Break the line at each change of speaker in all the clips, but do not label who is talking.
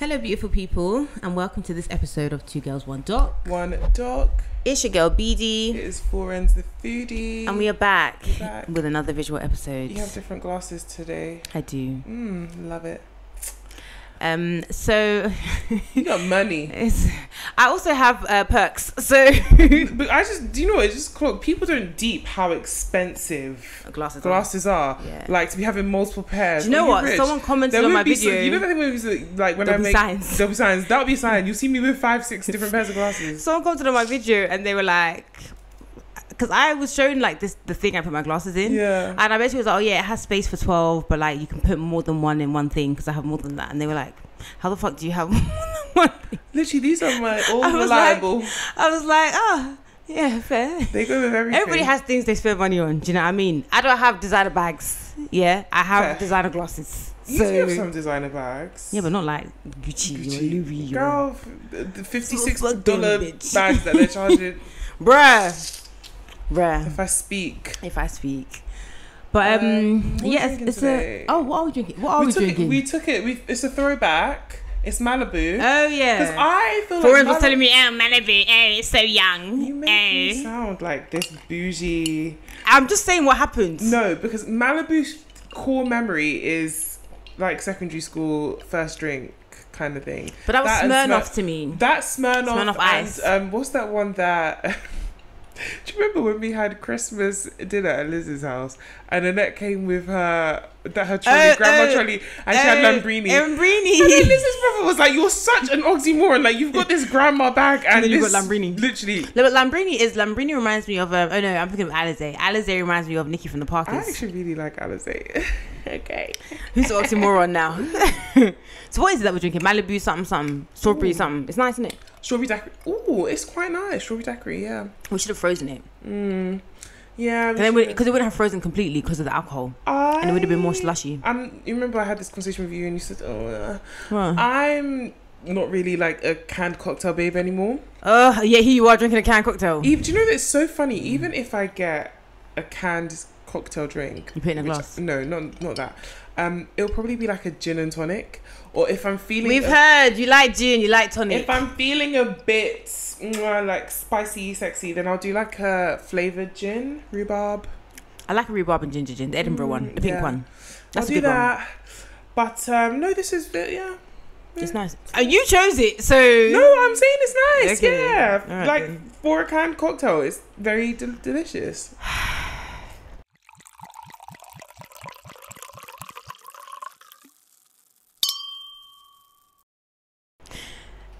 Hello, beautiful people, and welcome to this episode of Two Girls, One Doc.
One Doc.
It's your girl, BD.
It is Foreign's the Foodie.
And we are back with another visual episode.
You have different glasses today.
I do.
Love it.
So
you got money.
I also have perks. So
but I just, do you know what? It's just people don't deep how expensive glasses are. Yeah. Like to be having multiple pairs.
Do you know what? Rich? Someone commented on my video.
You know that thing where it's like when
there'll be signs.
There'll be signs. That'll be a sign. You see me with 5-6 different pairs of glasses.
Someone commented on my video and they were like, because I was showing like the thing I put my glasses in, and I basically was like, oh yeah, it has space for 12, but like you can put more than one in one thing because I have more than that. And they were like, how the fuck do you have more than one thing?
Literally, these are my all reliable.
I was like, oh yeah, fair.
They go with everything.
Everybody has things they spend money on. Do you know what I mean? I don't have designer bags. Yeah, I have designer glasses.
You do have some designer bags.
Yeah, but not like Gucci or Louis.
Girl, the $56 bags that they're charging.
Bruh.
If I speak.
But yes, it's a. Oh, what are we drinking? What are we drinking?
We took it. It's a throwback. It's Malibu.
Oh yeah.
Because I feel
Foreign was telling me, "Oh, Malibu, it's so young."
You make me sound like this bougie.
I'm just saying what happened.
No, because Malibu's core memory is like secondary school first drink kind of thing.
But that was Smirnoff to me.
That Smirnoff
Ice.
And what's that one that? Do you remember when we had Christmas dinner at Liz's house and Annette came with her trolley, grandma trolley, and she had Lambrini. And then Liz's brother was like, "You're such an oxymoron! Like you've got this grandma bag and
then you've got Lambrini."
Literally,
no, but Lambrini reminds me of. Oh no, I'm thinking of Alizé. Alizé reminds me of Nikki from the Parkers.
I actually really like Alizé. Okay,
who's the oxymoron now? So what is it that we're drinking? Malibu something, strawberry something. It's nice, isn't it?
Strawberry daiquiri. Ooh, it's quite nice. Strawberry daiquiri, yeah.
We should have frozen it.
Yeah.
Because it wouldn't have frozen completely because of the alcohol. And it would have been more slushy.
You remember I had this conversation with you and you said, I'm not really like a canned cocktail babe anymore.
Yeah, here you are drinking a canned cocktail.
Do you know that it's so funny? Even if I get a canned cocktail drink.
You put it in a glass?
No, not that. It'll probably be like a gin and tonic. Or if I'm feeling...
We've heard you like gin, you like tonic.
If I'm feeling a bit like spicy, sexy, then I'll do like a flavoured gin, rhubarb. I like a
rhubarb and ginger gin, the Edinburgh one, the pink one. That's
I'll
a good
do that.
One.
But no, this is,
It's nice. You chose it, so...
No, I'm saying it's nice,
okay.
Yeah.
Right,
like,
then.
For a canned cocktail, it's very delicious.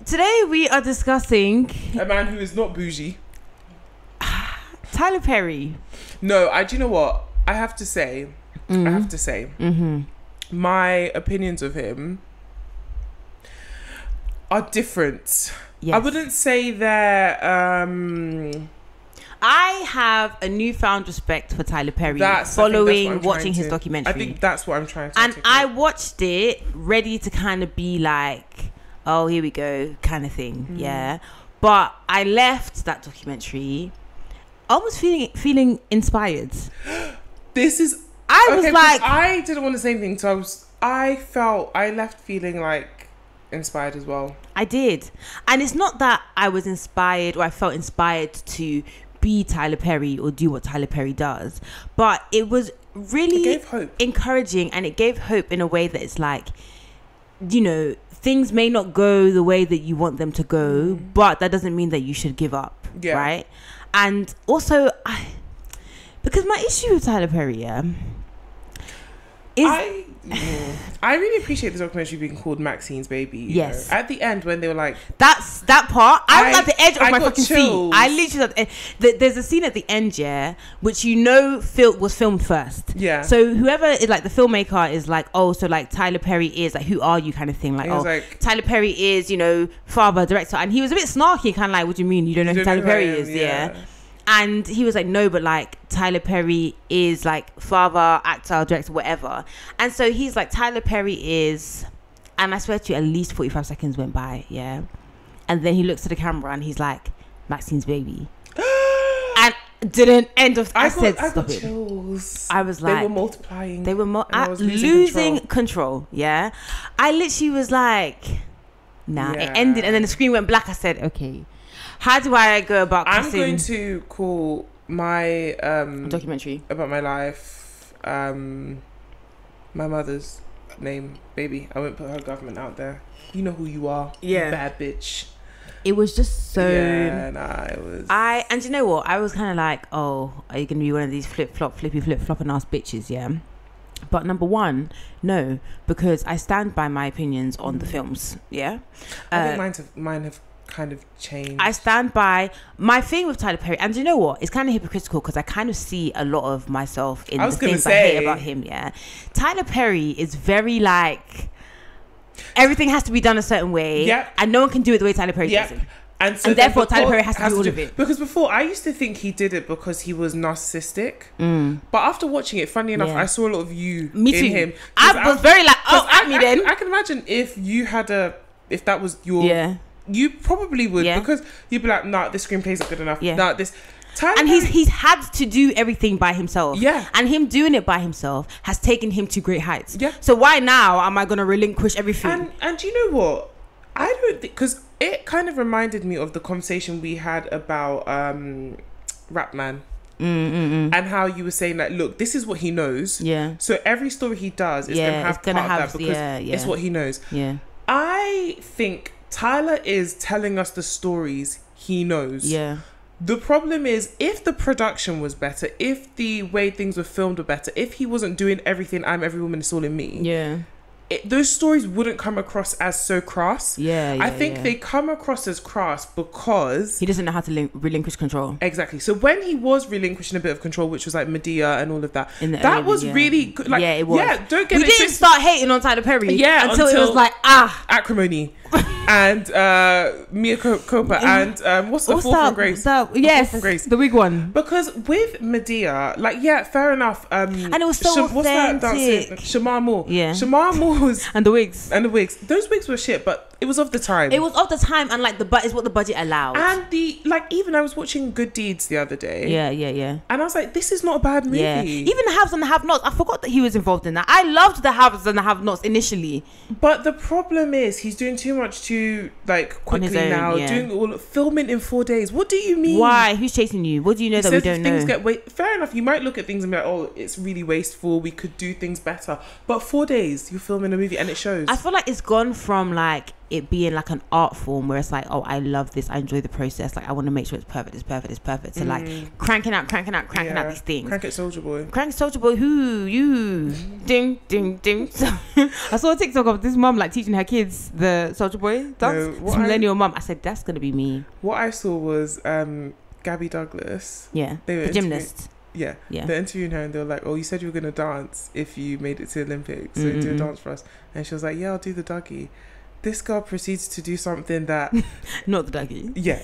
Today we are discussing
a man who is not bougie.
Tyler Perry.
No, do you know what? I have to say, my opinions of him are different. Yes. I wouldn't say they're...
I have a newfound respect for Tyler Perry following watching his documentary.
I think that's what I'm trying to
articulate. I watched it ready to kind of be like... oh, here we go, kind of thing, yeah. But I left that documentary almost feeling inspired.
I didn't want the same thing, so I left feeling like inspired as well.
I did, and it's not that I was inspired or I felt inspired to be Tyler Perry or do what Tyler Perry does, but it was really encouraging, and it gave hope in a way that it's like, you know, things may not go the way that you want them to go, but that doesn't mean that you should give up, right? And also, because my issue with Tyler Perry, is...
I really appreciate the documentary being called Maxine's Baby.
Yes.
Know? At the end, when they were like...
that part, I was at the edge of my fucking seat. I literally... There's a scene at the end, which was filmed first.
Yeah.
So whoever is like the filmmaker is like, oh, so like Tyler Perry is like, who are you kind of thing. Like, Tyler Perry is, father, director. And he was a bit snarky, kind of like, what do you mean? You don't know who Tyler Perry is? Yeah. And he was like, no, but like Tyler Perry is like father, actor, director, whatever. And so he's like, Tyler Perry is, and I swear to you, at least 45 seconds went by, yeah. And then he looks at the camera and he's like, Maxine's baby. And didn't end of. I said, stop it.
Chills.
I was like,
they were multiplying.
They were losing control. Yeah. I literally was like, Nah, it ended, and then the screen went black. I said, okay, how do I go about?
I'm going to call my
documentary
about my life, my mother's name, baby. I won't put her government out there. You know who you are.
Yeah,
bad bitch.
It was just so.
Yeah, nah, it was.
And you know what? I was kind of like, oh, are you gonna be one of these flippy flopping ass bitches? Yeah. But number one, no, because I stand by my opinions on the films. Yeah.
I think mine have kind of changed.
I stand by my thing with Tyler Perry, and you know what? It's kind of hypocritical because I kind of see a lot of myself in the things I hate about him. Yeah. Tyler Perry is very like. Everything has to be done a certain way, and no one can do it the way Tyler Perry does it. And therefore, Tyler Perry has to do all of it.
Because before, I used to think he did it because he was narcissistic. But after watching it, funny enough, I saw a lot of you in him.
I was very like, oh, at me then.
I can imagine if you had if that was your... Yeah. You probably would, because you'd be like, nah, this screenplay's not good enough. Yeah. Nah, this...
And he's had to do everything by himself.
Yeah.
And him doing it by himself has taken him to great heights.
Yeah.
So why now am I going to relinquish everything?
And you know what? I don't think... Because it kind of reminded me of the conversation we had about Rap Man. And how you were saying that, look, this is what he knows.
Yeah.
So every story he does is going to have part of that because it's what he knows.
Yeah.
I think Tyler is telling us the stories he knows.
Yeah.
The problem is, if the production was better, if the way things were filmed were better, if he wasn't doing everything I'm Every Woman Is All in Me, those stories wouldn't come across as so crass. I think they come across as crass because
he doesn't know how to relinquish control.
Exactly. So when he was relinquishing a bit of control, which was like Medea and all of that, that was really good. Like,
it was.
Yeah, don't get
we didn't start hating on Tyler Perry until it was like
Acrimony. And Mia Copa and what's the Fall from Grace?
Yes, from Grace, the wig one.
Because with Medea, like, fair enough.
And it was so authentic. What's that dancing?
Shamar Moore.
Yeah.
Shamar Moore's
and the wigs.
Those wigs were shit, but it was of the time.
It was of the time, and like is what the budget allowed.
And even I was watching Good Deeds the other day.
Yeah.
And I was like, this is not a bad movie.
Yeah. Even the Haves and the Have-Nots. I forgot that he was involved in that. I loved the Haves and the Have-Nots initially.
But the problem is he's doing too much too quickly now. Doing filming in 4 days. What do you mean?
Why? Who's chasing you? What do you know that we don't know?
Fair enough. You might look at things and be like, oh, it's really wasteful. We could do things better. But 4 days, you're filming a movie and it shows.
I feel like it's gone from like it being like an art form where it's like, oh, I love this, I enjoy the process, like I want to make sure it's perfect to like cranking out these things.
Crank it, Soldier Boy.
Who you ding ding ding. I saw a TikTok of this mum like teaching her kids the Soldier Boy dance. This millennial mum. I said, that's gonna be me.
What I saw was Gabby Douglas.
The gymnast.
They're interviewing her and they were like, oh, you said you were going to dance if you made it to the Olympics, so do a dance for us. And she was like, yeah, I'll do the Dougie. This girl proceeds to do something that
not the Dougie.
Yeah.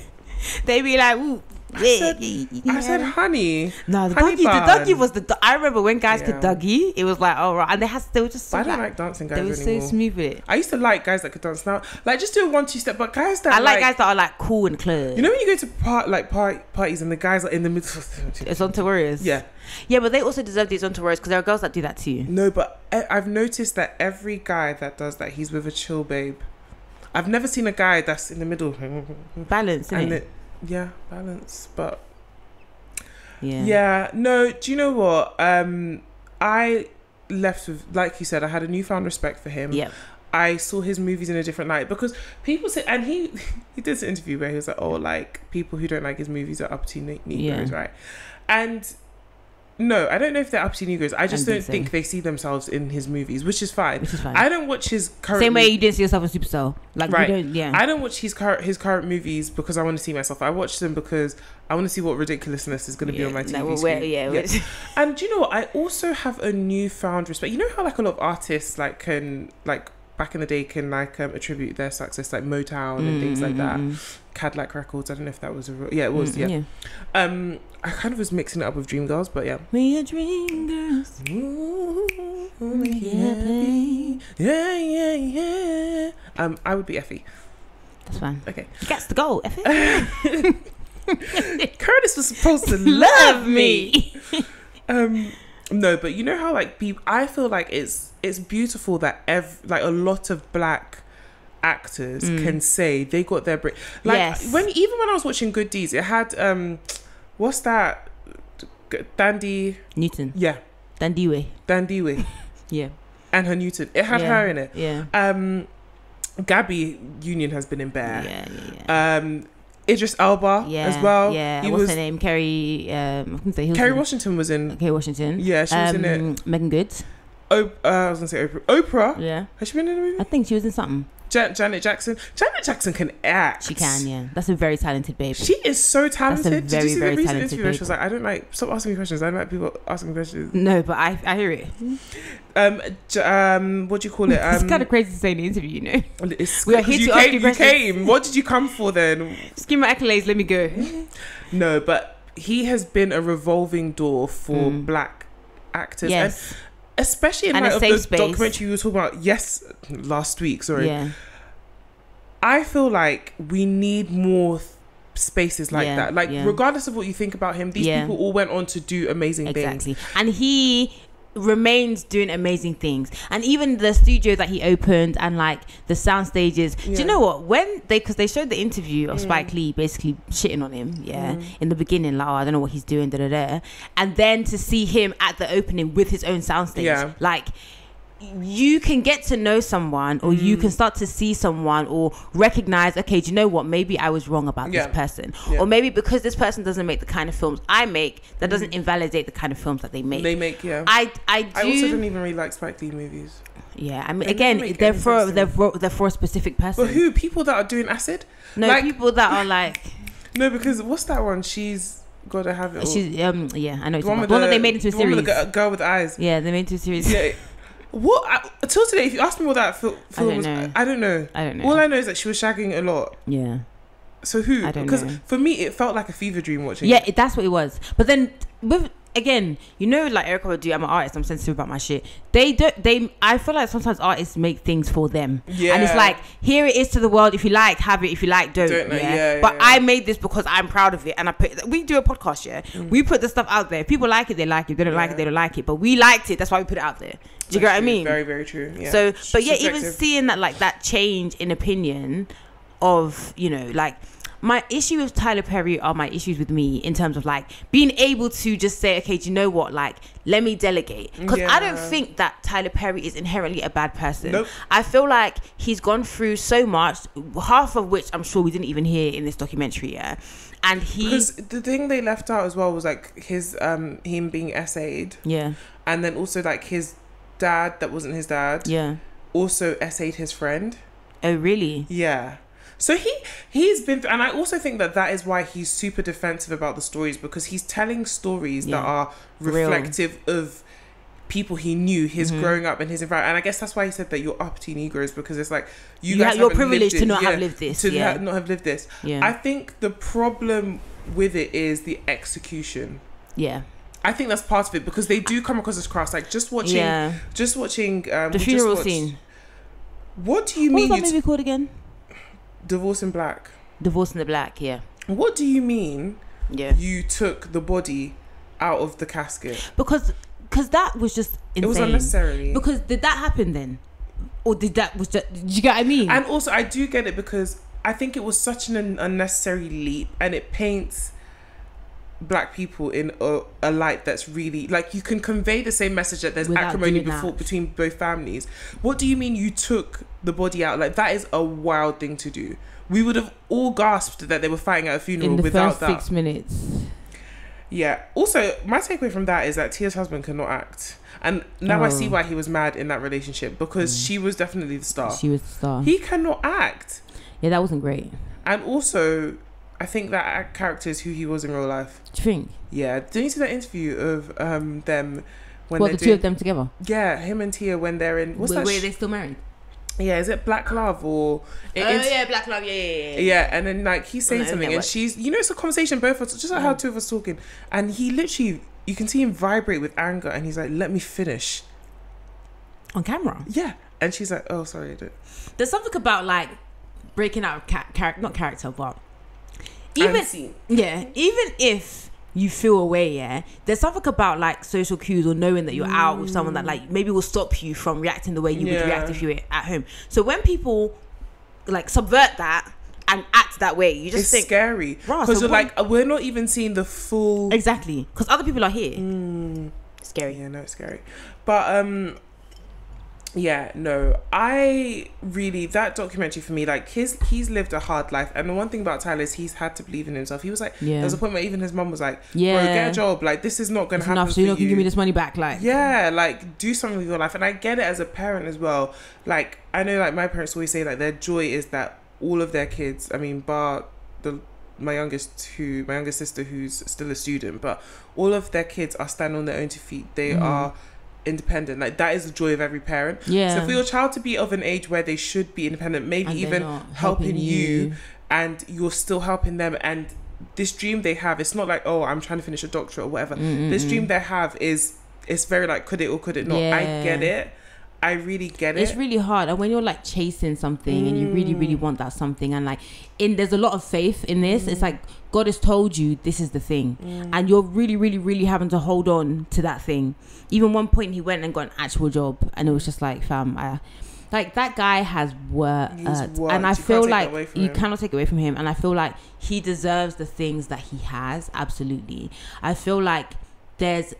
They be like, ooh.
I said, honey.
No, the Dougie was I remember when guys could Dougie, it was like, oh, right. And they were just so
I don't like dancing guys anymore.
They were so smooth with it.
I used to like guys that could dance now. Like, just do a 1-2 step, but guys that
I like guys that are like cool and clear.
You know when you go to parties and the guys are in the middle.
It's on Warriors.
Yeah.
Yeah, but they also deserve these on Warriors because there are girls that do that too.
No, but I've noticed that every guy that does that, he's with a chill babe. I've never seen a guy that's in the middle.
Balance, isn't it?
Balance. But no, do you know what? I left with, like you said, I had a newfound respect for him.
Yeah.
I saw his movies in a different light because people say, and he did this interview where he was like, oh, like people who don't like his movies are up to Negroes, right? And no, I don't know if they're up to Negroes. I just don't think they see themselves in his movies, which is fine. I don't watch his current...
Same way you didn't see yourself in Supercell. Like,
right.
I
don't watch his current movies because I want to see myself. I watch them because I want to see what ridiculousness is going to be on my TV screen. And do you know what? I also have a newfound respect. You know how like a lot of artists like can like back in the day can like attribute their success like Motown and things like that. Cadillac Records. I don't know if that was it was. I kind of was mixing it up with Dreamgirls, but yeah.
We are Dreamgirls.
Yeah. I would be Effie.
That's fine.
Okay.
You got to go, Effie.
Curtis was supposed to love me. No, but you know how like people, I feel like it's beautiful that like a lot of black actors can say they got their break. Like even when I was watching Good Deeds, it had what's that? Dandy
Newton.
Yeah. Dandiwe.
Yeah.
And her Newton. It had her in it.
Yeah.
Gabby Union has been in Bear. Yeah. Idris Elba as well.
Yeah. What's her name? Kerry. I was gonna say
Kerry Washington was in.
Kerry Washington.
Yeah, she was in it.
Megan Good.
I was gonna say Oprah.
Yeah.
Has she been in a movie?
I think she was in something.
Janet Jackson. Janet Jackson can act.
She can, yeah. That's a very talented baby.
She is so talented.
That's a very,
Did you see
very
the recent
talented
interview where she was like, I don't like, stop asking me questions. I don't like people asking questions.
No, but I hear it.
What do you call it?
It's kind of crazy to say in the interview, you know.
We are here to ask you questions. You came. What did you come for then?
Just give me my accolades. Let me go.
No, but he has been a revolving door for black actors.
Yes.
And especially in light of the documentary you were talking about last week,
Yeah.
I feel like we need more spaces like that. Like, regardless of what you think about him, these people all went on to do amazing things.
And he remains doing amazing things. And even the studio that he opened and like the sound stages. Do you know what? When because they showed the interview of Spike Lee basically shitting on him, in the beginning, like, oh, I don't know what he's doing, and then to see him at the opening with his own sound stage, like, you can get to know someone, or you can start to see someone or recognize, okay, do you know what, maybe I was wrong about this person, or maybe because this person doesn't make the kind of films I make, that doesn't invalidate the kind of films that they make. I also
don't even really like Spike Lee movies.
I mean, again, they're for a specific person.
But who? People that are doing acid?
No, like, people that are like,
no, because what's that one? She's gotta have it all.
She's I know the one that they made into a series.
With the girl with the eyes.
Yeah, they made into a series.
Yeah. Until today, if you ask me what that film was, I don't know. All I know is that she was shagging a lot. Yeah. So who? Because for me, it felt like a fever dream watching.
Yeah, that's what it was. But then, again, you know, like Erica would do. I'm an artist. I'm sensitive about my shit. I feel like sometimes artists make things for them. Yeah. And it's like, here it is to the world. If you like, have it. If you like, don't. But I made this because I'm proud of it. And we do a podcast, We put the stuff out there. If people like it, they like it. They don't like it, they don't like it. But we liked it. That's why we put it out there. Do you get what I mean?
Very, very true. Yeah.
So, but yeah, even seeing that, like, that change in opinion of, you know, like, my issue with Tyler Perry are my issues with me in terms of like being able to just say, okay, do you know what, like, let me delegate, because I don't think that Tyler Perry is inherently a bad person. Nope. I feel like he's gone through so much, half of which I'm sure we didn't even hear in this documentary. And because
the thing they left out as well was like his him being essayed, and then also like his dad that wasn't his dad also essayed his friend.
Oh really?
Yeah. So he's been, and I also think that is why he's super defensive about the stories, because he's telling stories that are reflective of people he knew, his growing up and his environment. And I guess that's why he said that you're uppity Negroes, because it's like you're privileged to not have lived this, not have lived this. I think the problem with it is the execution. I think that's part of it, because they do come across as crass. Like just watching
the funeral scene.
What do you mean?
What was that movie called again?
Divorce in Black.
Divorce in the Black, yeah.
What do you mean? Yeah. You took the body out of the casket?
Because that was just insane.
It was unnecessary.
Because did that happen then? Or did you get what I mean?
And also, I do get it, because I think it was such an unnecessary leap, and it paints black people in a light that's really, like, you can convey the same message that there's acrimony between both families. What do you mean you took the body out? Like, that is a wild thing to do. We would have all gasped that they were fighting at a funeral without that.
In the first 6 minutes.
Yeah. Also, my takeaway from that is that Tia's husband cannot act. And now I see why he was mad in that relationship, because she was definitely the star.
She was the star.
He cannot act.
Yeah, that wasn't great.
And also, I think that character is who he was in real life.
Do you think?
Yeah. Didn't you see that interview of them when
the two of them together?
Yeah, him and Tia when they're in.
Wait, are they still married?
Yeah, is it Black Love or?
Black Love. Yeah.
Yeah, and then like he's saying something, and she's, you know, it's a conversation both of us, just like how two of us talking, and he literally, you can see him vibrate with anger, and he's like, "Let me finish."
On camera.
Yeah, and she's like, "Oh, sorry."
There's something about like breaking out of not character, but. Even if you feel away, there's something about like social cues or knowing that you're out with someone that like maybe will stop you from reacting the way you would react if you were at home. So when people like subvert that and act that way. You just
it's
think
scary because so like we're not even seeing the full
exactly because other people are here. It's scary.
Yeah, no, it's scary. But yeah, no, I really, that documentary for me, like he's lived a hard life, and the one thing about Tyler is he's had to believe in himself. He was like, there was a point where even his mum was like, bro, get a job, like this is not gonna happen enough, so you're not gonna
give me this money back, like
like do something with your life. And I get it as a parent as well. Like I know, like my parents always say, like their joy is that all of their kids, I mean, bar my youngest sister who's still a student, but all of their kids are standing on their own 2 feet. They are independent. Like that is the joy of every parent. So for your child to be of an age where they should be independent, maybe and even helping you, and you're still helping them, and this dream they have, it's not like, oh, I'm trying to finish a doctorate or whatever. This dream they have is, it's very like, could it or could it not? I get it. I really get it.
It's really hard, and when you're like chasing something and you really, really want that something, and like there's a lot of faith in this. It's like God has told you this is the thing, and you're really, really, really having to hold on to that thing. Even one point he went and got an actual job, and it was just like, fam, like that guy has worked, and I feel like you cannot take it away from him. And I feel like he deserves the things that he has. Absolutely, I feel like there's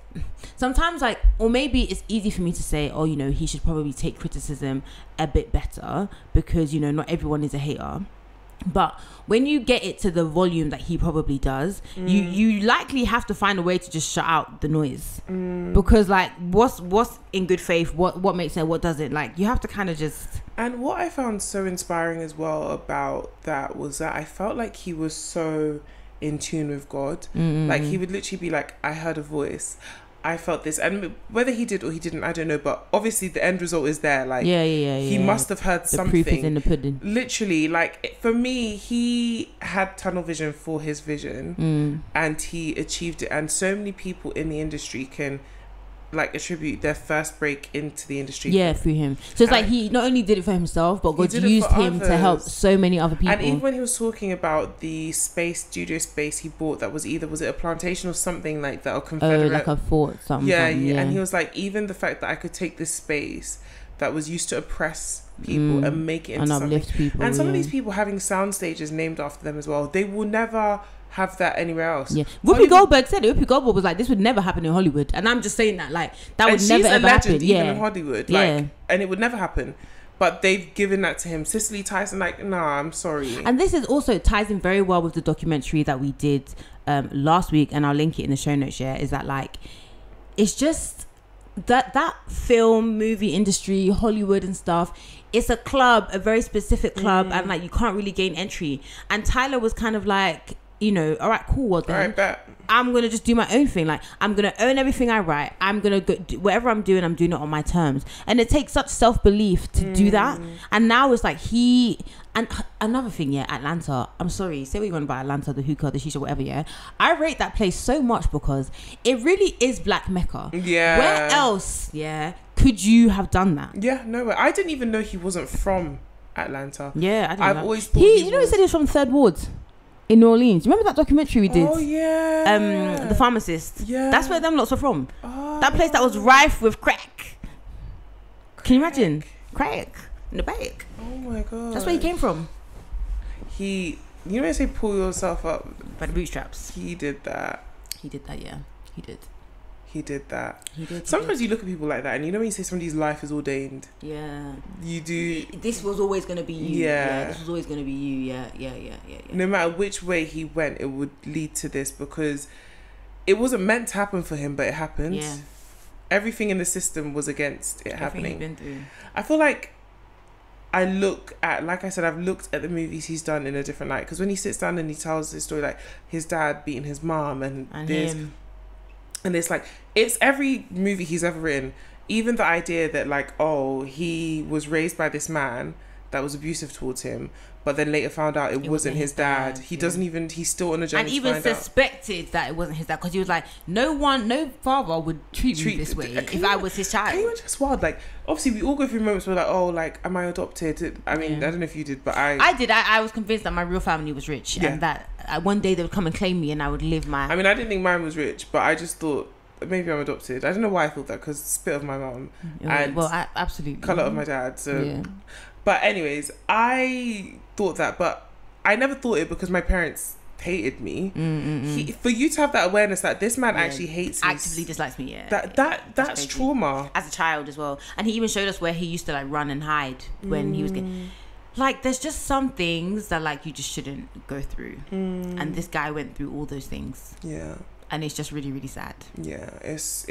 sometimes like, or maybe it's easy for me to say, oh, you know, he should probably take criticism a bit better because, you know, not everyone is a hater. But when you get it to the volume that he probably does, you likely have to find a way to just shut out the noise, because like what's in good faith, what makes sense, what doesn't, like you have to kind of just.
And what I found so inspiring as well about that was that I felt like he was so in tune with God. Like he would literally be like, I heard a voice, I felt this, and whether he did or he didn't, I don't know, but obviously the end result is there. Like he must have heard something. The proof is in the pudding. Literally, like for me, he had tunnel vision for his vision, and he achieved it. And so many people in the industry can like attribute their first break into the industry
through him. So it's like he not only did it for himself, but God used him to help so many other people.
And even when he was talking about the studio space he bought, that was it a plantation or something like that, or Confederate,
like a fort, something.
And he was like, even the fact that I could take this space that was used to oppress people and make it into something, people, and some of these people having sound stages named after them as well, they will never have that anywhere else.
Whoopi Goldberg said it. Whoopi Goldberg was like, this would never happen in Hollywood, and I'm just saying that like that would never ever happen.
Even in Hollywood, like, and it would never happen. But they've given that to him. Cicely Tyson, like, nah, I'm sorry.
And this is also ties in very well with the documentary that we did last week, and I'll link it in the show notes. Is that like, it's just that film, movie industry, Hollywood and stuff, it's a club, a very specific club, and like you can't really gain entry. And Tyler was kind of like, you know, all right, cool, well then I'm gonna just do my own thing. Like I'm gonna own everything I write. I'm gonna go do whatever I'm doing it on my terms. And it takes such self-belief to do that. And now it's like and another thing, Atlanta, I'm sorry, say what you want about Atlanta, the hookah, the shisha, whatever, I rate that place so much because it really is Black Mecca. Where else could you have done that?
Nowhere. I didn't even know he wasn't from Atlanta.
I didn't
I've
know.
Always thought
he said he was from Third Ward in New Orleans. Remember that documentary we did?
Oh yeah.
The Pharmacist. That's where them lots are from. That place that was rife with crack. Can you imagine? Crack in the back.
Oh my god.
That's where he came from.
You know when they say pull yourself up
by the bootstraps.
He did that.
He did that. Yeah, he did.
He did that.
Sometimes
you look at people like that, and you know when you say somebody's life is ordained.
Yeah.
You do.
This was always going to be you.
Yeah.
This was always going to be you. Yeah.
No matter which way he went, it would lead to this, because it wasn't meant to happen for him, but it happened.
Yeah.
Everything in the system was against it happening.
He'd been through.
I feel like like I said, I've looked at the movies he's done in a different light, because when he sits down and he tells his story, like his dad beating his mom and this.
Him.
And it's like, it's every movie he's ever in. Even the idea that like, oh, he was raised by this man that was abusive towards him, but then later found out it wasn't his dad. He doesn't even, he's still on a journey
and even suspected that it wasn't his dad, because he was like, no father would treat me this way if I was his child.
Can you imagine? It's wild. Like, obviously we all go through moments where like, oh, like, am I adopted? I mean, I don't know if you did, but I
did. I was convinced that my real family was rich, and that one day they would come and claim me and I would live my...
I mean, I didn't think mine was rich, but I just thought maybe I'm adopted. I don't know why I thought that, because spit of my mom and
absolutely
colour of my dad. So But anyways, I thought that, but I never thought it because my parents hated me. For you to have that awareness that this man actually hates me,
actively dislikes me,
that's trauma.
As a child as well. And he even showed us where he used to like run and hide when he was getting, like, there's just some things that like you just shouldn't go through, and this guy went through all those things. And it's just really, really sad.
Yeah, it's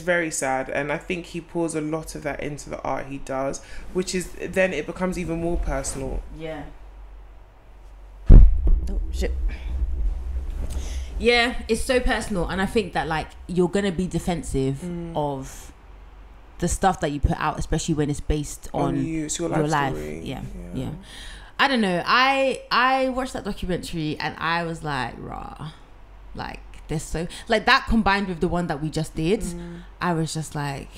very sad, and I think he pours a lot of that into the art he does, which is then it becomes even more personal.
Yeah. Oh shit. Yeah, it's so personal, and I think that like you're gonna be defensive of the stuff that you put out, especially when it's based on
you, it's your
life.
Story.
Yeah. I don't know. I watched that documentary and I was like, raw, like. So like that combined with the one that we just did, I was just like,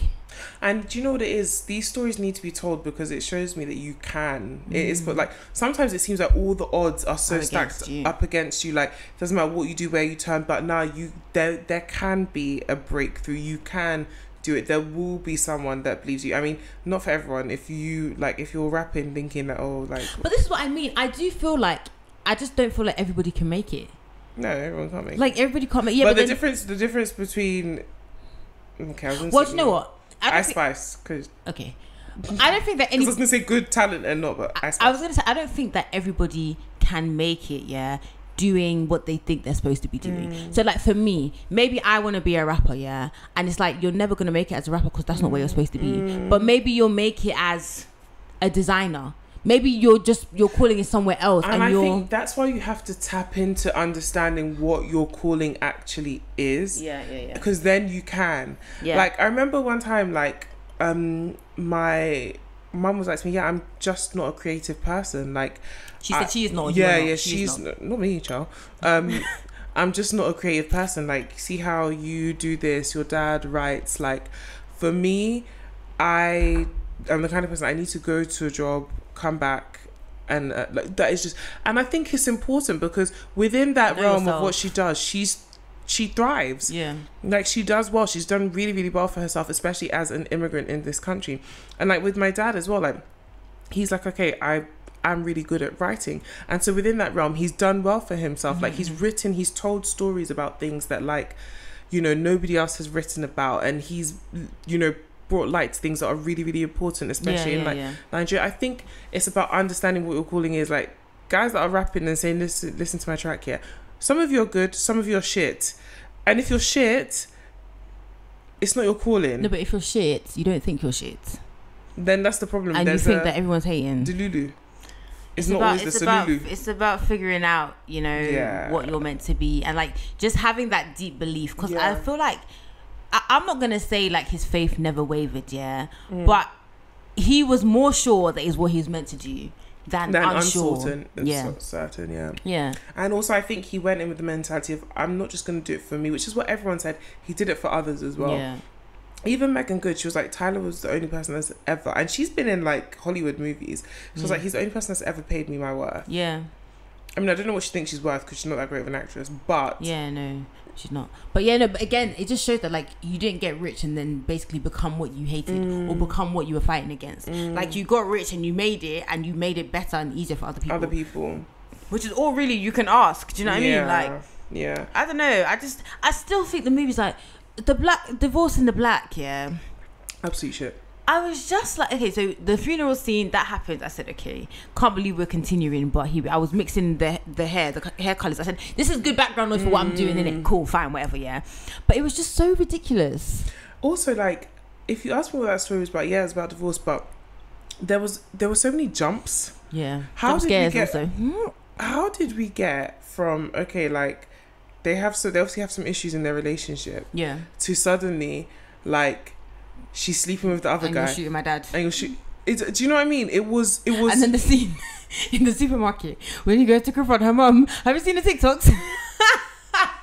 and do you know what it is? These stories need to be told because it shows me that you can. It is, but like sometimes it seems like all the odds are so stacked up against you. Like it doesn't matter what you do, where you turn, but now there can be a breakthrough. You can do it. There will be someone that believes you. I mean, not for everyone. If you're rapping thinking that
but this is what I mean. I do feel like I just don't feel like everybody can make it.
No, everyone can't make it.
Like everybody can't make it. Yeah,
but the difference between
well, you know what?
Ice Spice, because
okay, I don't think that any.
I was gonna say good talent and not, but Ice Spice.
I was gonna say I don't think that everybody can make it. Yeah, doing what they think they're supposed to be doing. So like for me, maybe I want to be a rapper. Yeah, and it's like you're never gonna make it as a rapper because that's not where you're supposed to be. But maybe you'll make it as a designer. Maybe you're calling it somewhere else, and I think
that's why you have to tap into understanding what your calling actually is.
Yeah.
Because then you can. Yeah. Like I remember one time, like my mum was like to me, "Yeah, I'm just not a creative person." Like
she said, "She is not."
She's not me, child. I'm just not a creative person. Like, see how you do this. Your dad writes. Like, for me, I am the kind of person I need to go to a job, come back, and like that is just, and I think it's important because within that realm of what she does, she thrives.
Yeah,
like she does well. She's done really, really well for herself, especially as an immigrant in this country. And like with my dad as well, like he's like, okay, I'm really good at writing, and so within that realm, he's done well for himself. Like he's told stories about things that like, nobody else has written about, and he's brought light to things that are really, really important, especially in Nigeria. I think it's about understanding what your calling is. Like guys that are rapping and saying, listen to my track here. Some of you are good, some of you are shit. And if you're shit, it's not your calling.
No, but if you're shit, you don't think you're shit.
Then that's the problem.
And you think that everyone's hating.
Delulu. It's not always the Salulu.
It's about figuring out, what you're meant to be, and like just having that deep belief. Because I feel like I'm not gonna say like his faith never wavered, but he was more sure that is what he was meant to do than unsure.
Certain, yeah. And also, I think he went in with the mentality of I'm not just gonna do it for me, which is what everyone said. He did it for others as well. Yeah. Even Megan Good, she was like, Tyler was the only person that's ever, and she's been in like Hollywood movies. She was like, he's the only person that's ever paid me my worth.
Yeah.
I mean, I don't know what she thinks she's worth because she's not that great of an actress, but
yeah, no. She's not. But but again, it just shows that like you didn't get rich and then basically become what you hated or become what you were fighting against. Like you got rich and you made it better and easier for other people. Which is all really you can ask. Do you know what I mean? Like, I don't know. I still think the movie's like the black divorce in the black. Yeah.
Absolute shit.
I was just like, okay, so the funeral scene that happened, I said, okay, can't believe we're continuing, but I was mixing the hair colours. I said, this is good background noise for what I'm doing, innit? Cool, fine, whatever, yeah. But it was just so ridiculous.
Also, like, if you ask me what that story was about, it's about divorce, but there were so many jumps.
Yeah.
How did we get from, okay, like, they obviously have some issues in their relationship.
Yeah.
To suddenly, like, she's sleeping with the other guy.
And you're shooting my dad.
And you're shooting. Do you know what I mean? It was.
And then the scene in the supermarket when you go to confront her mum. Have you seen the TikToks?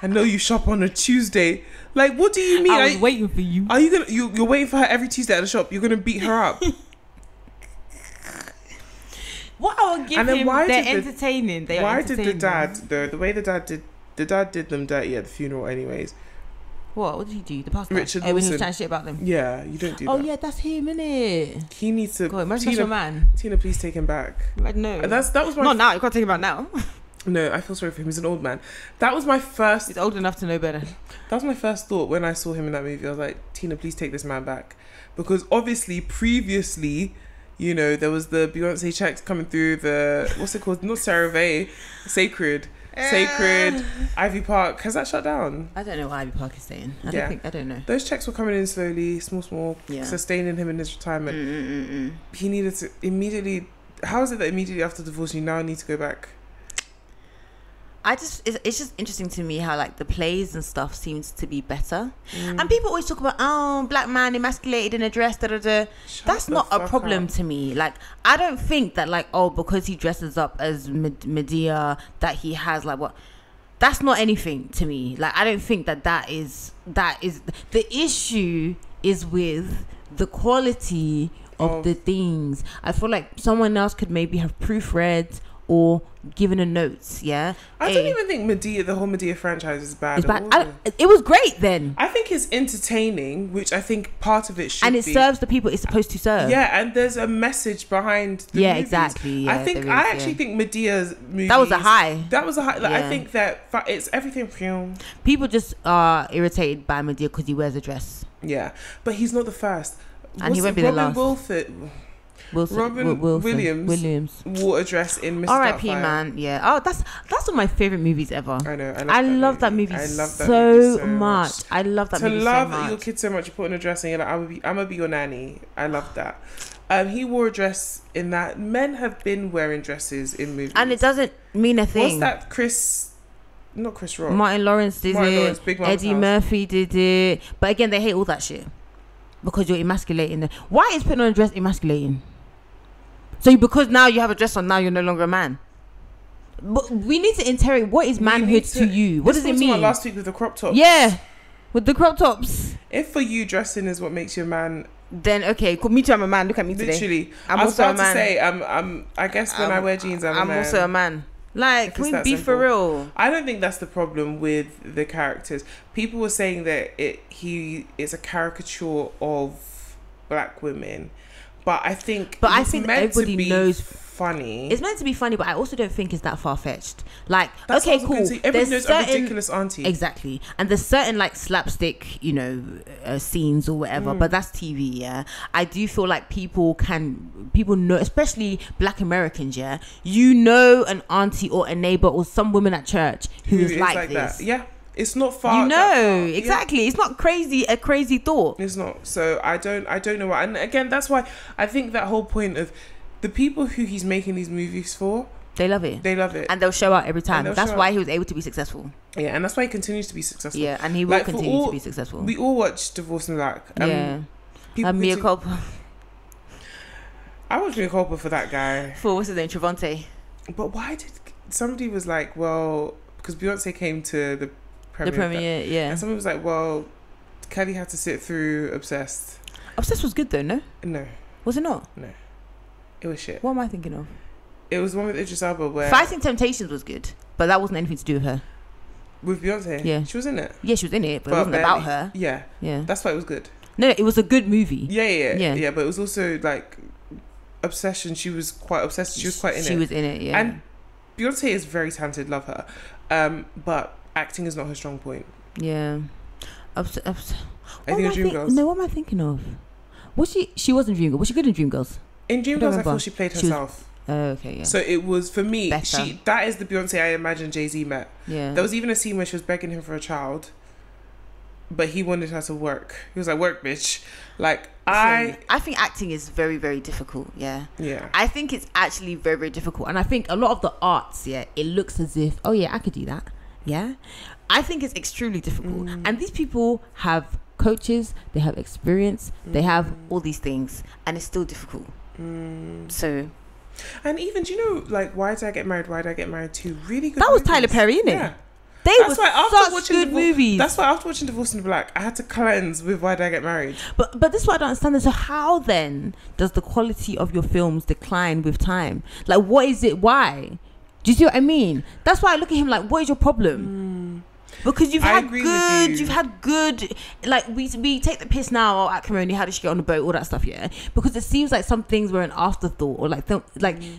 I know you shop on a Tuesday. Like, what do you mean?
I was waiting for you.
Are you gonna? You're waiting for her every Tuesday at the shop. You're gonna beat her up.
What I would give him, they're entertaining.
Why did the dad the way the dad did them dirty at the funeral? Anyways.
What did he do? The pastor?
Richard
when he
Wilson.
was chatting shit about them.
Yeah, you don't do that.
Oh yeah, that's him, innit?
He needs to.
God, imagine that's your man.
Tina, please take him back.
I know.
That was my.
Not now. You can't take him out now.
No, I feel sorry for him. He's an old man. That was my first.
He's old enough to know better.
That was my first thought when I saw him in that movie. I was like, Tina, please take this man back, because obviously previously, you know, there was the Beyonce checks coming through. The what's it called? Not CeraVe, Sacred, Ivy Park. Has that shut down?
I don't know what Ivy Park is saying. I don't know.
Those checks were coming in slowly, small, sustaining him in his retirement. He needed to immediately. How is it that immediately after divorce you now need to go back?
It's just interesting to me how like the plays and stuff seems to be better, and people always talk about black man emasculated in a dress. That's not a problem to me. Like, I don't think that like because he dresses up as Medea that he has like what. That's not anything to me. Like, I don't think that is the issue is with the quality of the things. I feel like someone else could maybe have proofread or given a notes. I
don't even think the whole Medea franchise is bad.
It was great then.
I think it's entertaining, which I think part of it should be.
And it serves the people it's supposed to serve.
Yeah, and there's a message behind the movies.
Exactly. Yeah,
I actually think Medea's movies...
That was a high.
Like, I think that it's everything film.
People just are irritated by Medea because he wears a dress.
Yeah, but he's not the first.
And he won't be the last.
Robin Williams wore a dress in Mr.
R.I.P. man. Yeah. Oh, that's one of my favorite movies ever.
I know.
I love that movie so much. I love that movie so much. To love
your kid so much, you put on a dress and you're like, I'm gonna be your nanny. I love that. He wore a dress in that. Men have been wearing dresses in movies,
and it doesn't mean a thing.
What's that? Not Chris Rock.
Martin Lawrence did it. Eddie Murphy did it. But again, they hate all that shit because you're emasculating them. Why is putting on a dress emasculating? So because now you have a dress on, now you're no longer a man. But we need to interrogate what is manhood to you. What does it mean?
Last week with the crop tops.
Yeah, with the crop tops.
If for you dressing is what makes you a man,
then okay, cool. Me too. I'm a man. Look at me today.
Literally, I was about to say, I guess when I wear jeans, I'm a man.
Also a man. Like, can we be for real?
I don't think that's the problem with the characters. People were saying that he is a caricature of black women. But I think
everybody knows
funny.
It's meant to be funny, but I also don't think it's that far fetched. Like,
that's
okay, cool.
Everybody knows a ridiculous auntie.
Exactly, and there's certain like slapstick, scenes or whatever. But that's TV. Yeah, I do feel like people know, especially Black Americans. Yeah, an auntie or a neighbor or some woman at church who is like this.
That. Yeah. It's not far.
Exactly. Yeah. It's not a crazy thought.
It's not. So I don't know why. And again, that's why I think that whole point of the people who he's making these movies for,
they love it. And they'll show out every time. That's why he was able to be successful.
Yeah, and that's why he continues to be successful.
Yeah, and he will continue to be successful.
We all watch Divorce in Black.
Mea culpa.
I watched Mea culpa for that guy.
For what's his name? Trevante.
But why did somebody was like, well, because Beyonce came to the premiere,
yeah.
And someone was like, well, Kelly had to sit through Obsessed.
Obsessed was good though, no?
No.
Was it not?
No. It was shit.
What am I thinking of?
It was the one with Idris Elba where...
Fighting Temptations was good, but that wasn't anything to do with her.
With Beyonce?
Yeah.
She was in it?
Yeah, she was in it, but it wasn't about her.
Yeah.
Yeah.
That's why it was good.
No, it was a good movie.
Yeah, but it was also like Obsession. She was quite obsessed. She was quite in it.
She was in it, yeah.
And Beyonce is very talented, love her. But acting is not her strong point.
Yeah.
I think Dreamgirls.
No, what am I thinking of? Was she wasn't Dreamgirls. Was she good in Dreamgirls?
In Dreamgirls, I thought she played herself.
Okay, yeah.
So it was, for me,
better.
That is the Beyonce I imagine Jay-Z met.
Yeah.
There was even a scene where she was begging him for a child, but he wanted her to work. He was like, work, bitch. Like, I
think acting is very, very difficult, yeah.
Yeah.
I think it's actually very, very difficult. And I think a lot of the arts, yeah, it looks as if, oh yeah, I could do that. Yeah. I think it's extremely difficult. And these people have coaches, they have experience, they have all these things, and it's still difficult. So,
and even, do you know, like, Why Did I Get Married? Why Did I Get Married? Two really good.
That was Tyler Perry, innit?
Yeah.
They were such good movies.
That's why after watching Divorce in Black, I had to cleanse with Why Did I Get Married.
But this is what I don't understand. So how then does the quality of your films decline with time? Like, what is it? Why? Do you see what I mean? That's why I look at him like, what is your problem? because you've had good, like we take the piss now, or acrimony, how did she get on the boat, all that stuff, yeah, because it seems like some things were an afterthought, or like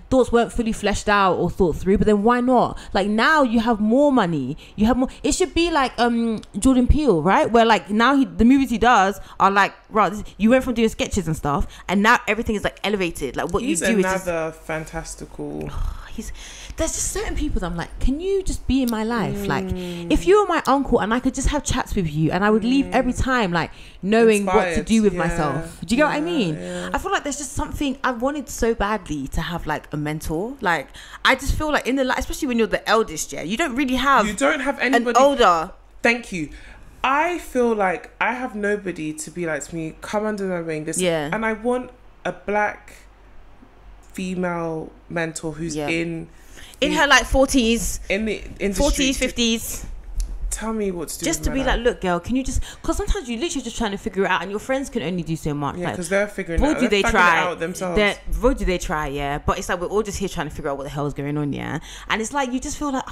thoughts weren't fully fleshed out or thought through. But then why not? Like now you have more money, you have more. It should be like Jordan Peele, right, where like now the movies he does are like, right, you went from doing sketches and stuff, and now everything is like elevated. Like what
he's
you do is
another fantastical.
There's just certain people that I'm like, can you just be in my life? Like, if you were my uncle and I could just have chats with you, and I would leave every time like knowing what to do with myself. Do you get what I mean? I feel like there's just something I wanted so badly to have, like a mentor. Like I just feel like in the life, especially when you're the eldest, you don't have anybody an older.
Thank you. I feel like I have nobody to be like to me, come under my wing, and I want a black female mentor who's in her like 40s, in the industry, 40s, 50s. Tell me what to do.
Just to be like, look, girl, can you just? Because sometimes you're literally just trying to figure it out, and your friends can only do so much.
Yeah, because they're figuring it out. Boy, do they try themselves.
Boy, do they try, yeah. But it's like we're all just here trying to figure out what the hell is going on, yeah. And it's like you just feel like.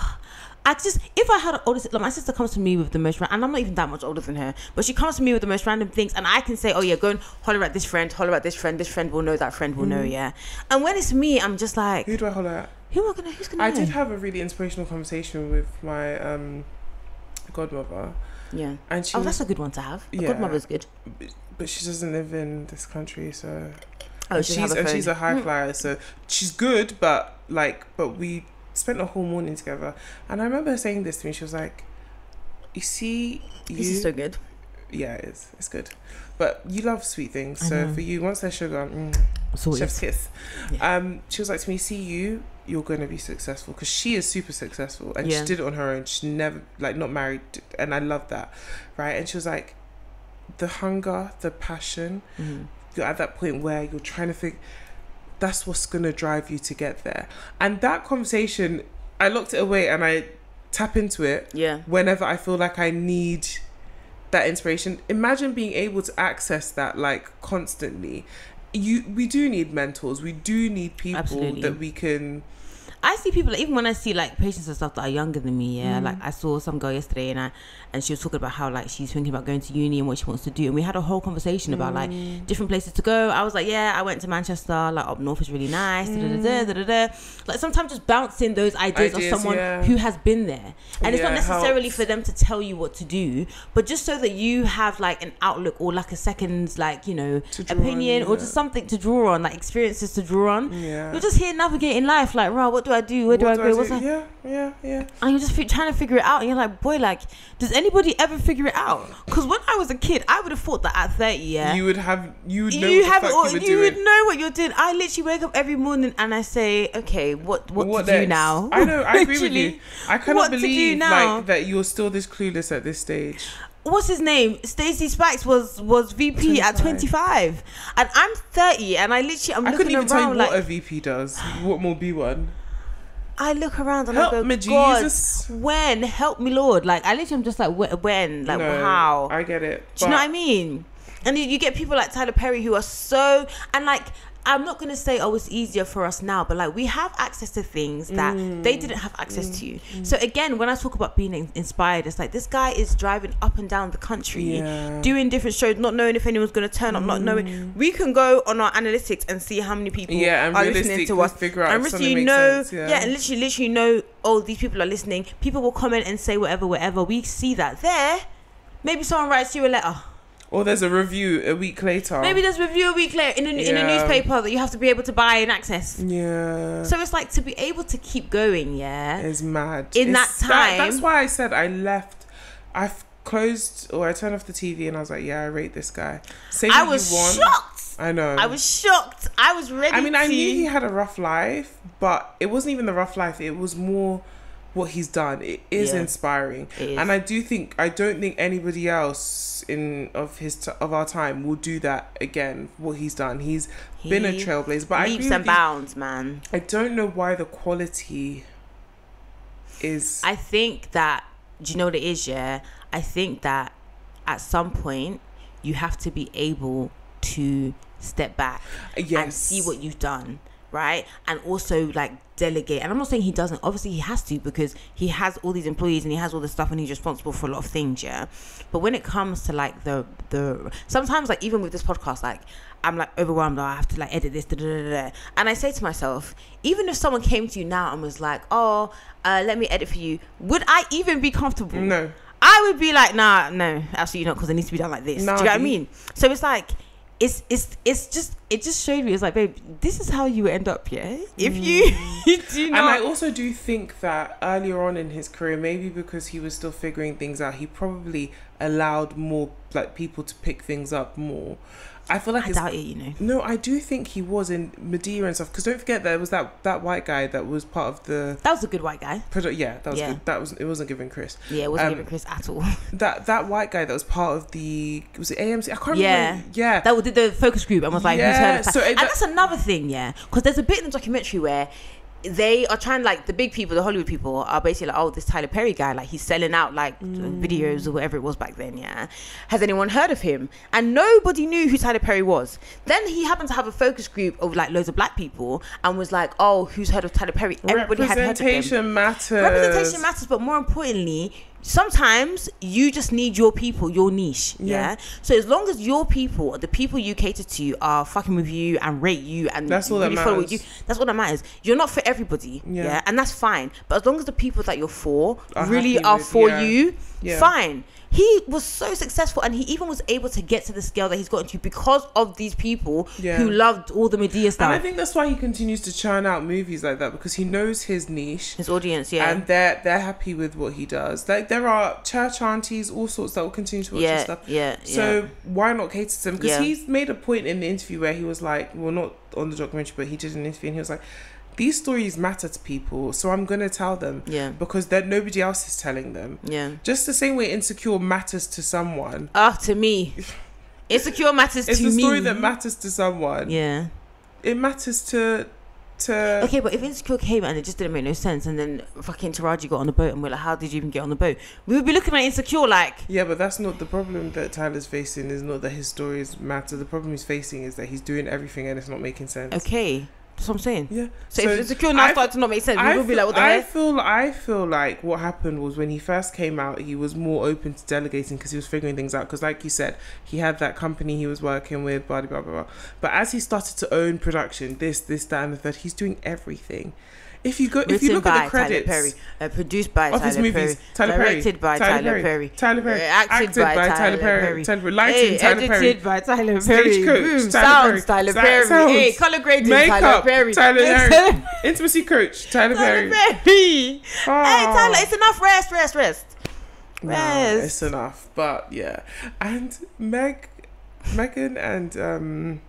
If I had an older sister, like my sister comes to me with the most, and I'm not even that much older than her, but she comes to me with the most random things, and I can say, oh yeah, go and holler at this friend will know, that friend will know, yeah. And when it's me, I'm just like,
who do I holler at?
Who's gonna know?
I did have a really inspirational conversation with my godmother.
Yeah. And that's a good one to have. A godmother's good.
But she doesn't live in this country, so
she's
a high flyer, so she's good, but we spent a whole morning together, and I remember her saying this to me. She was like, you see,
this is so good.
Yeah, it's good, but you love sweet things, so for you, once they're sugar, chef's kiss. She was like to me, see, you're going to be successful, because she is super successful, and she did it on her own. She's never, like, not married, and I love that, right? And she was like, the hunger, the passion, you're at that point where you're trying to think, that's what's going to drive you to get there. And that conversation, I locked it away, and I tap into it whenever I feel like I need that inspiration. Imagine being able to access that like constantly. We do need mentors. We do need people that we can.
I see people, even when I see like patients and stuff that are younger than me, like I saw some girl yesterday, and she was talking about how like she's thinking about going to uni and what she wants to do, and we had a whole conversation about like different places to go. I was like, yeah, I went to Manchester, like up north is really nice, like sometimes just bouncing those ideas of someone who has been there, and it's not necessarily for them to tell you what to do, but just so that you have like an outlook or like a second, like, you know, opinion or just something to draw on, like experiences to draw on. You're just here navigating life, like, right, what do I do? Where do I go? What's that?
Yeah.
And you're just trying to figure it out, and you're like, boy, like, does anybody ever figure it out? Because when I was a kid, I would have thought that at 30,
you would know
what you're doing. I literally wake up every morning and I say, okay, what to do now?
I know, I agree with you. I cannot believe like that you're still this clueless at this stage.
What's his name? Stacey Spikes was VP 25. At 25, and I'm 30, and I literally I'm looking around. I couldn't even tell you
what a VP does. What more B1?
I look around and
help
I go,
me,
God,
Jesus.
when? Help me, Lord. Like, I literally am just like, when? Like, how?
I get it.
Do you know what I mean? And you get people like Tyler Perry who are so, and like, I'm not going to say, oh, it's easier for us now, but like we have access to things that they didn't have access to. So again, when I talk about being inspired, it's like this guy is driving up and down the country, doing different shows, not knowing if anyone's going to turn up, not knowing. We can go on our analytics and see how many people are listening to us.
Figure out
and literally know, and literally know, oh, these people are listening. People will comment and say whatever. We see that there. Maybe someone writes you a letter.
Or there's a review a week later.
Maybe there's a review a week later in a newspaper that you have to be able to buy and access.
Yeah.
So it's like to be able to keep going,
It's mad.
That time.
That's why I said I left. I've closed, or I turned off the TV and I was like, yeah, I rate this guy.
I was shocked.
I know.
I was shocked. I was ready
I knew he had a rough life, but it wasn't even the rough life. It was more what he's done. It is inspiring. It is. And I don't think anybody else of our time will do that again. What he's done, he's been a trailblazer. But
leaps and bounds, man.
I don't know why the quality is.
I think that, do you know what it is? I think that at some point you have to be able to step back and see what you've done right? And also like delegate. And I'm not saying he doesn't. Obviously he has to, because he has all these employees and he has all this stuff and he's responsible for a lot of things, yeah. But when it comes to like the sometimes, like even with this podcast, like I'm like overwhelmed. I have to like edit this, and I say to myself, even if someone came to you now and was like, oh, let me edit for you, would I even be comfortable?
No.
I would be like, nah, no, absolutely not, because it needs to be done like this. Do you know what I mean? So it's like, it just showed me, it's like, babe, this is how you end up, yeah? If you do not.
And I also do think that earlier on in his career, maybe because he was still figuring things out, he probably allowed more like people to pick things up more. I feel like
I doubt it, you know.
No, I do think he was in Madeira and stuff, because don't forget there was that white guy that was part of the.
That was a good white guy.
Yeah, that was good. It wasn't giving Chris.
Yeah, it wasn't giving Chris at all.
That white guy that was part of was it AMC? I can't remember. Yeah,
that did the focus group and was like, who's heard of that? And that's another thing, yeah, because there's a bit in the documentary where they are trying, like the big people, the Hollywood people are basically like, oh, this Tyler Perry guy, like he's selling out like videos or whatever it was back then, yeah. Has anyone heard of him? And nobody knew who Tyler Perry was. Then he happened to have a focus group of like loads of black people and was like, oh, who's heard of Tyler Perry? Everybody had heard of him. Representation matters, but more importantly, sometimes you just need your people, your niche, yeah? So as long as your people, the people you cater to, are fucking with you and rate you and
that's all really that matters.
You, that's all that matters. You're not for everybody, yeah? And that's fine. But as long as the people that you're for really are for you, fine. He was so successful, and he even was able to get to the scale that he's gotten to because of these people who loved all the media stuff.
And I think that's why he continues to churn out movies like that, because he knows his niche,
his audience,
and they're happy with what he does. Like there are church aunties, all sorts that will continue to watch his stuff. So why not cater to them? Because he's made a point in the interview where he was like, well, not on the documentary, but he did an interview and he was like, these stories matter to people, so I'm gonna tell them, because that nobody else is telling them. Just the same way Insecure matters to someone.
To me, Insecure matters to me.
It's a story that matters to someone. It matters to.
Okay, but if Insecure came and it just didn't make no sense, and then fucking Taraji got on the boat and we're like, how did you even get on the boat? We would be looking at Insecure like.
Yeah, but that's not the problem that Tyler's facing. Is not that his stories matter. The problem he's facing is that he's doing everything and it's not making sense.
Okay. That's what I'm saying.
Yeah.
So if Insecure now started to not make sense, we will be like, what the heck?
I feel like what happened was when he first came out, he was more open to delegating because he was figuring things out. Because like you said, he had that company he was working with, blah, blah, blah, blah. But as he started to own production, this, that, and the third, he's doing everything. If you look at the credits,
Tyler Perry, produced by
of his movies, Tyler Perry,
directed by Tyler Perry,
acted by Tyler Perry, lighting Tyler Perry,
edited by Tyler Perry,
stagecoach
sounds Tyler Perry, color grading Tyler Perry,
intimacy coach Tyler Perry.
Hey Tyler, it's enough. Rest.
No, it's enough. But yeah, and Megan and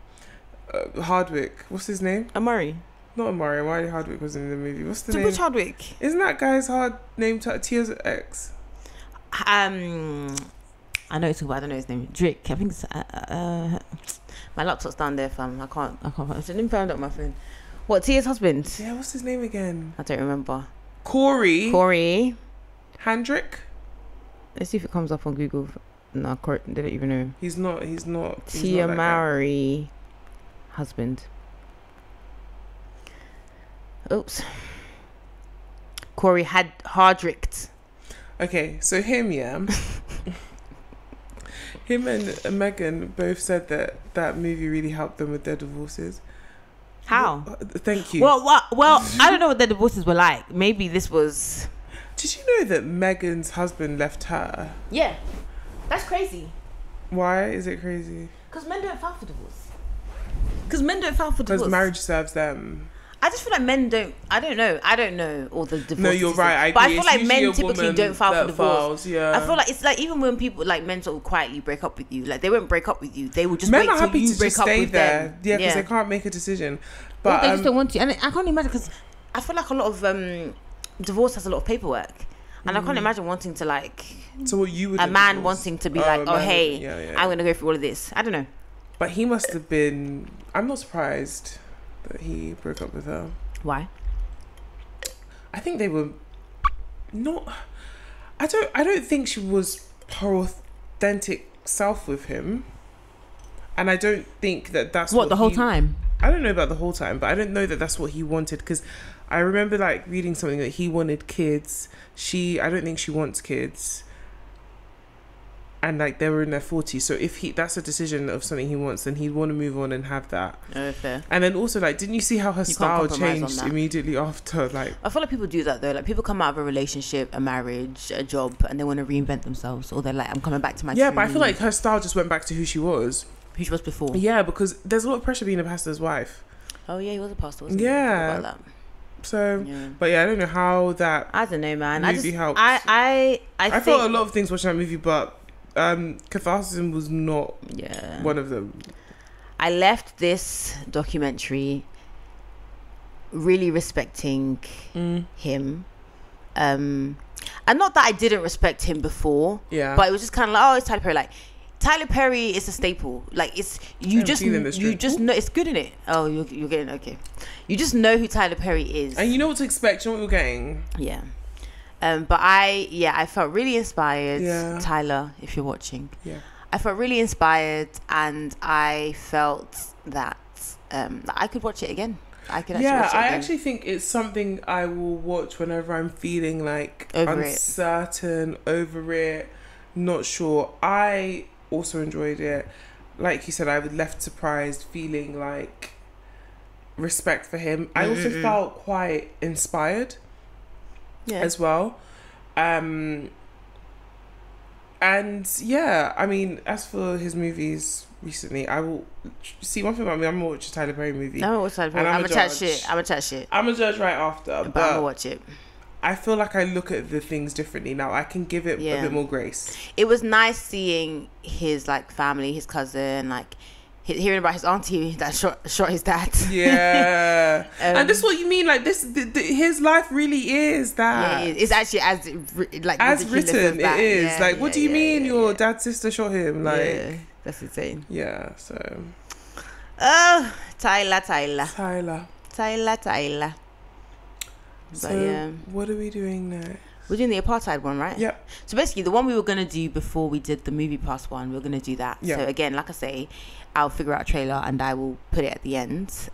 Hardwick, what's his name?
Amari.
Not Amari Hardwick was in the movie. What's the name?
Which Hardwick?
Isn't that guy's hard name Tia's ex?
I know it's, but I don't know his name. Drake. I think it's, my laptop's down there, fam. I can't. I didn't find out my phone. What, Tia's husband?
Yeah, what's his name again?
I don't remember.
Corey. Hendrick.
Let's see if it comes up on Google. No, they don't even know.
He's not.
Tia Mowry husband. Oops. Corey Hardrick.
Okay, so him, yeah. Him and Megan both said that movie really helped them with their divorces.
How?
Thank you.
Well, I don't know what their divorces were like. Maybe this was...
Did you know that Megan's husband left her?
Yeah. That's crazy.
Why is it crazy?
Because men don't file for divorce. Because
marriage serves them.
I just feel like men don't. I don't know all the divorce.
No, you're right.
But I feel like men typically don't file for divorce.
Yeah.
I feel like it's like even when people like men sort of quietly break up with you, like they won't break up with you. They will just
men
wait
are happy
till you
to
break
just
up
stay
with
there.
them.
Yeah, because they can't make a decision. But
they just don't want to. And I can't imagine, because I feel like a lot of divorce has a lot of paperwork, and I can't imagine wanting to like.
So what you would
a man divorce? Wanting to be like, oh hey, I'm gonna go through all of this. I don't know.
But he must have been. I'm not surprised that he broke up with her.
Why?
I think they were not. I don't think she was her authentic self with him, and I don't think that's
what the whole time.
I don't know about the whole time, but I don't know that that's what he wanted, because I remember like reading something that he wanted kids. I don't think she wants kids. And like they were in their 40s, so if that's a decision of something he wants, then he'd want to move on and have that.
Oh, fair.
And then also, like, didn't you see how her style changed immediately after? Like,
I feel like people do that though. Like, people come out of a relationship, a marriage, a job, and they want to reinvent themselves, or they're like, I'm coming back to my
but I feel like her style just went back to who she was
before.
Yeah, because there's a lot of pressure being a pastor's wife.
Oh yeah, he was a pastor, wasn't he?
Yeah.
About that.
So, but yeah, I don't know how that.
I don't know, man.
Movie helped.
I
felt a lot of things watching that movie, but catharsis was not one of them.
I left this documentary really respecting him, and not that I didn't respect him before, but it was just kind of like, oh, it's Tyler Perry. Like, Tyler Perry is a staple. Like, it's you just know it's good in it. Oh, you're getting okay. You just know who Tyler Perry is,
and you know what to expect. You know what you're getting.
Yeah. But I felt really inspired. Tyler, if you're watching, I felt really inspired, and I felt that I could watch it again. I could actually watch it again. I actually
think it's something I will watch whenever I'm feeling like uncertain, over it, not sure. I also enjoyed it. Like you said, I was left surprised, feeling like respect for him. I also felt quite inspired. As well. And yeah, I mean, as for his movies recently, I will see one thing about me. I'm gonna watch a Tyler Perry movie.
I'm gonna watch Tyler Perry. I'm gonna chat shit.
I'm gonna judge right after, but I'm
gonna watch it.
I feel like I look at the things differently now. I can give it a bit more grace.
It was nice seeing his like family, his cousin, like hearing about his auntie that shot his dad.
Yeah. And this is what you mean, like this his life really is that.
Yeah, it's actually as
written it is. Like, what do you mean your dad's sister shot him? Like,
that's insane.
Yeah, so
Tyler.
So what are we doing next?
We're doing the apartheid one, right?
Yep.
So basically, the one we were going to do before we did the movie pass one, we were going to do that. Yep. So again, like I say, I'll figure out a trailer and I will put it at the end.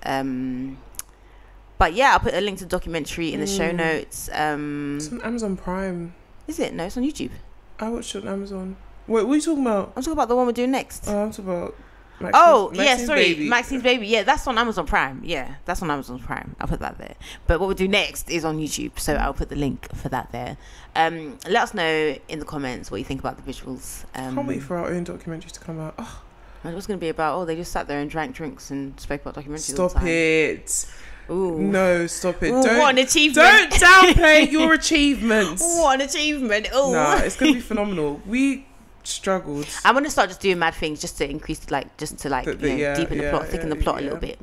But yeah, I'll put a link to the documentary in the show notes.
It's on Amazon Prime.
Is it? No, it's on YouTube.
I watched it on Amazon. Wait, what are you talking about?
I'm talking about the one we're doing next.
Oh, I'm talking about...
Maxine's Baby. Yeah, that's on Amazon Prime. Yeah, that's on Amazon Prime. I'll put that there. But what we'll do next is on YouTube, so I'll put the link for that there. Let us know in the comments what you think about the visuals.
Can't wait for our own documentary to come out. Oh.
It was going to be about, they just sat there and drank drinks and spoke about documentaries.
Stop it. Ooh. No, stop it.
Ooh, what an achievement.
Don't downplay your achievements.
What an achievement. Ooh.
Nah, it's going to be phenomenal. We struggled.
I'm going to start just doing mad things just to increase, deepen the plot, thicken the plot a little bit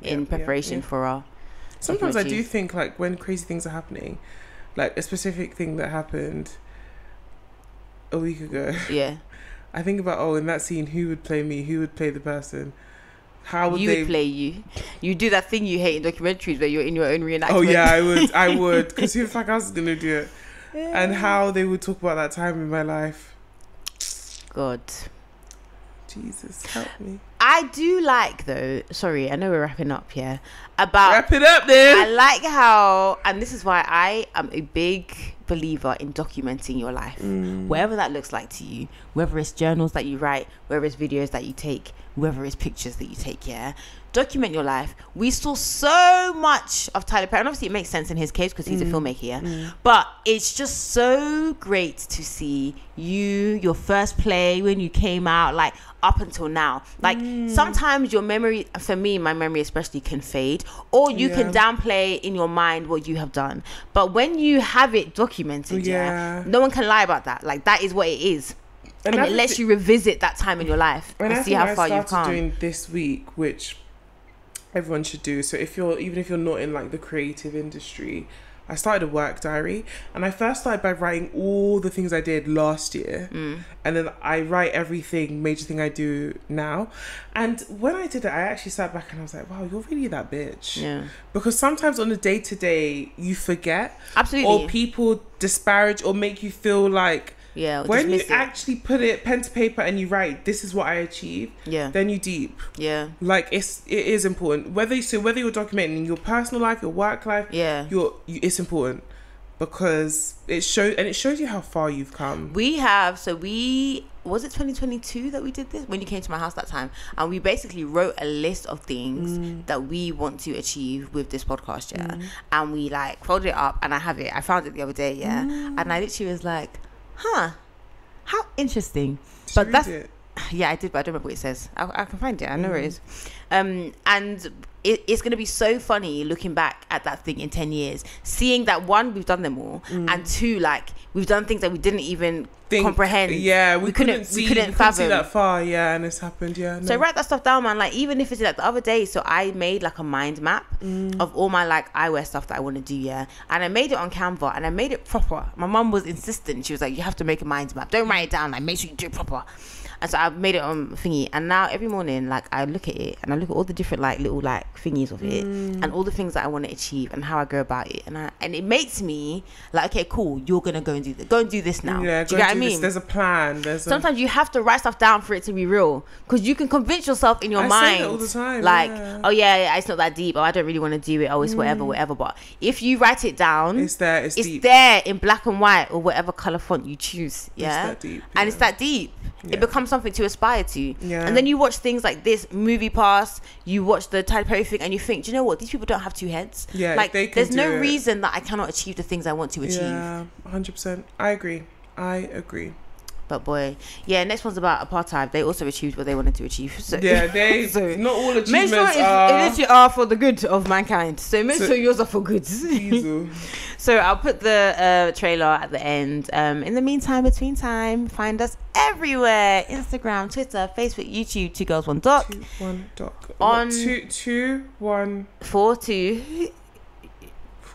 in preparation for our...
Sometimes I do think, like, when crazy things are happening, like a specific thing that happened a week ago.
Yeah.
I think about, in that scene, who would play me? Who would play the person? How would
would play you? You do that thing you hate in documentaries where you're in your own reenactment.
Oh yeah, I would. Because who the fuck else is going to do it? Yeah. And how they would talk about that time in my life.
God.
Jesus, help me.
I do like, though, sorry, I know we're wrapping up here. Wrap
it up then.
I like how, and this is why I am a big believer in documenting your life, whatever that looks like to you, whether it's journals that you write, whether it's videos that you take, whether it's pictures that you take. Document your life. We saw so much of Tyler Perry, and obviously it makes sense in his case because he's a filmmaker, but it's just so great to see your first play when you came out, like up until now. Like sometimes your memory, for me, my memory especially, can fade, or you can downplay in your mind what you have done. But when you have it documented, no one can lie about that. Like, that is what it is. And it lets you revisit that time in your life and see how far you've come.
I started doing this week, which everyone should do. So even if you're not in like the creative industry, I started a work diary, and I first started by writing all the things I did last year, and then I write everything major thing I do now. And when I did it, I actually sat back and I was like, wow, you're really that bitch. Yeah. Because sometimes on a day-to-day you forget.
Absolutely.
Or people disparage or make you feel like
Yeah.
When you actually put it pen to paper and you write, this is what I achieved.
Yeah.
Then you deep.
Yeah.
Like it is important. Whether you're documenting your personal life, your work life.
Yeah.
It's important because it shows you how far you've come.
Was it 2022 that we did this when you came to my house that time, and we basically wrote a list of things that we want to achieve with this podcast, and we like folded it up, and I found it the other day, and I literally was like, how interesting.
Did you read it?
Yeah, I did, but I don't remember what it says. I can find it. I know where it is. And it's going to be so funny looking back at that thing in 10 years, seeing that one, we've done them all, and two, like we've done things that we didn't even comprehend.
Yeah, we couldn't fathom see that far. Yeah, and it's happened. Yeah. No.
So write that stuff down, man. Like even if it's like the other day, so I made like a mind map of all my like eyewear stuff that I want to do. Yeah, and I made it on Canva and I made it proper. My mum was insistent. She was like, "You have to make a mind map. Don't write it down. Like make sure you do it proper." And so I made it on thingy, and now every morning, like I look at it and I look at all the different like little like thingies of it, and all the things that I want to achieve and how I go about it, and it makes me like, okay, cool, you're gonna go and do this now.
Yeah,
do you get what I mean?
There's a plan.
Sometimes you have to write stuff down for it to be real, because you can convince yourself in your mind.
I say it all the time.
Like, oh yeah, it's not that deep. Oh, I don't really want to do it. Oh, it's whatever. But if you write it down,
it's there. It's deep.
there in black and white or whatever color font you choose. Yeah,
it's that deep.
And it's that deep.
Yeah.
It becomes something to aspire to.
Yeah.
And then you watch things like this Movie Pass, you watch the Tyler Perry thing, and you think, do you know what? These people don't have two heads.
Yeah,
like
they can
there's
do
no
it.
reason that I cannot achieve the things I want to achieve.
Yeah, 100%. I agree.
But boy, yeah, next one's about apartheid. They also achieved what they wanted to achieve. So,
yeah, so not all achievements
make sure it literally are for the good of mankind. So make sure yours are for good. So I'll put the trailer at the end. In the meantime, between time, find us everywhere: Instagram, Twitter, Facebook, YouTube. 2 Girls 1 Doc.
1 Doc.
On
2 1
4 2.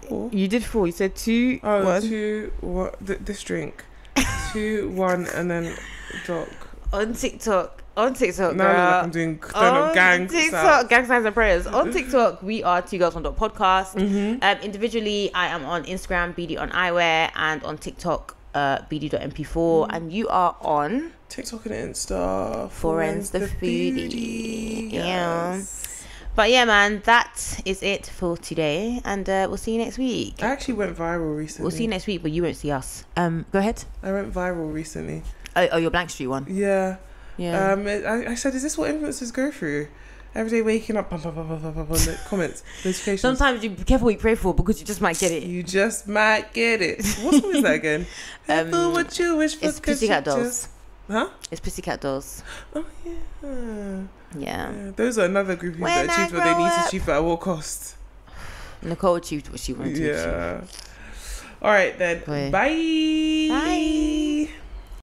4.
You did 4. You said 2.
Oh,
1.
2 what? This drink. 2 1 and then Doc.
On TikTok. Now
I look like I'm doing gang
TikTok, gang signs and prayers. On TikTok, we are 2 Girls 1 Doc podcast. Individually, I am on Instagram, BD on eyewear, and on TikTok, BD.mp4. And you are on
TikTok and Insta,
Forens the Foodie.
Yes.
But yeah, man, that is it for today, and we'll see you next week.
I actually went viral recently.
We'll see you next week, but you won't see us. Go ahead.
I went viral recently.
Oh, your Blank Street one.
Yeah.
Yeah.
I said, is this what influencers go through? Every day waking up, on the comments, notifications.
Sometimes you be careful what you pray for, because you just might get it.
What song is that again? What you wish for.
It's Pussycat Dolls.
Huh?
It's Pussycat Dolls.
Oh yeah.
Yeah.
Those are another group of people that achieved what they need to achieve at what cost.
Nicole achieved what she wanted to achieve.
All right then. Bye.
Bye.